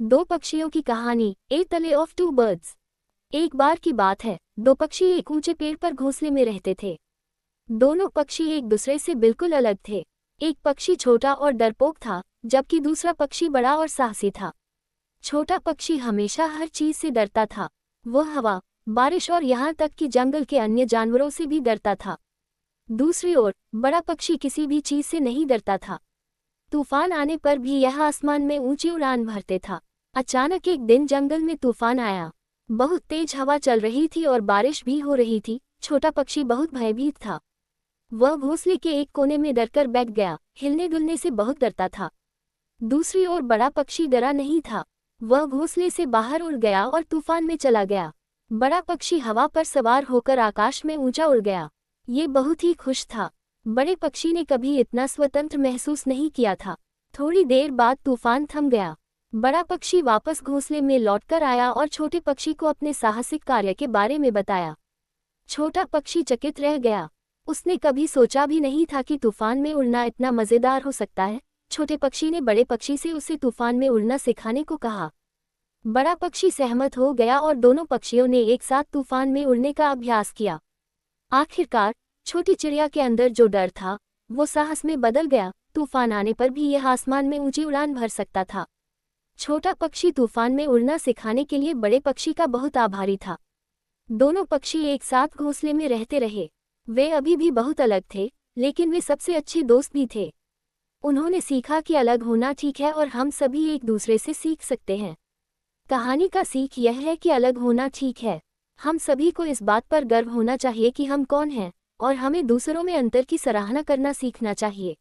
दो पक्षियों की कहानी, ए तले ऑफ टू बर्ड्स। एक बार की बात है, दो पक्षी एक ऊंचे पेड़ पर घोंसले में रहते थे। दोनों पक्षी एक दूसरे से बिल्कुल अलग थे। एक पक्षी छोटा और डरपोक था, जबकि दूसरा पक्षी बड़ा और साहसी था। छोटा पक्षी हमेशा हर चीज से डरता था। वह हवा, बारिश और यहाँ तक कि जंगल के अन्य जानवरों से भी डरता था। दूसरी ओर बड़ा पक्षी किसी भी चीज से नहीं डरता था। तूफान आने पर भी यह आसमान में ऊंची उड़ान भरते था। अचानक एक दिन जंगल में तूफान आया। बहुत तेज हवा चल रही थी और बारिश भी हो रही थी। छोटा पक्षी बहुत भयभीत था। वह घोंसले के एक कोने में डरकर बैठ गया, हिलने डुलने से बहुत डरता था। दूसरी ओर बड़ा पक्षी डरा नहीं था। वह घोंसले से बाहर उड़ गया और तूफान में चला गया। बड़ा पक्षी हवा पर सवार होकर आकाश में ऊंचा उड़ गया। ये बहुत ही खुश था। बड़े पक्षी ने कभी इतना स्वतंत्र महसूस नहीं किया था। थोड़ी देर बाद तूफान थम गया। बड़ा पक्षी वापस घोंसले में लौटकर आया और छोटे पक्षी को अपने साहसिक कार्य के बारे में बताया। छोटा पक्षी चकित रह गया। उसने कभी सोचा भी नहीं था कि तूफान में उड़ना इतना मजेदार हो सकता है। छोटे पक्षी ने बड़े पक्षी से उसे तूफान में उड़ना सिखाने को कहा। बड़ा पक्षी सहमत हो गया और दोनों पक्षियों ने एक साथ तूफान में उड़ने का अभ्यास किया। आखिरकार छोटी चिड़िया के अंदर जो डर था, वो साहस में बदल गया। तूफान आने पर भी यह आसमान में ऊंची उड़ान भर सकता था। छोटा पक्षी तूफान में उड़ना सिखाने के लिए बड़े पक्षी का बहुत आभारी था। दोनों पक्षी एक साथ घोंसले में रहते रहे। वे अभी भी बहुत अलग थे, लेकिन वे सबसे अच्छे दोस्त भी थे। उन्होंने सीखा कि अलग होना ठीक है और हम सभी एक दूसरे से सीख सकते हैं। कहानी का सीख यह है कि अलग होना ठीक है। हम सभी को इस बात पर गर्व होना चाहिए कि हम कौन हैं, और हमें दूसरों में अंतर की सराहना करना सीखना चाहिए।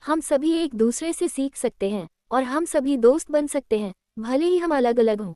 हम सभी एक दूसरे से सीख सकते हैं और हम सभी दोस्त बन सकते हैं, भले ही हम अलग अलग हों।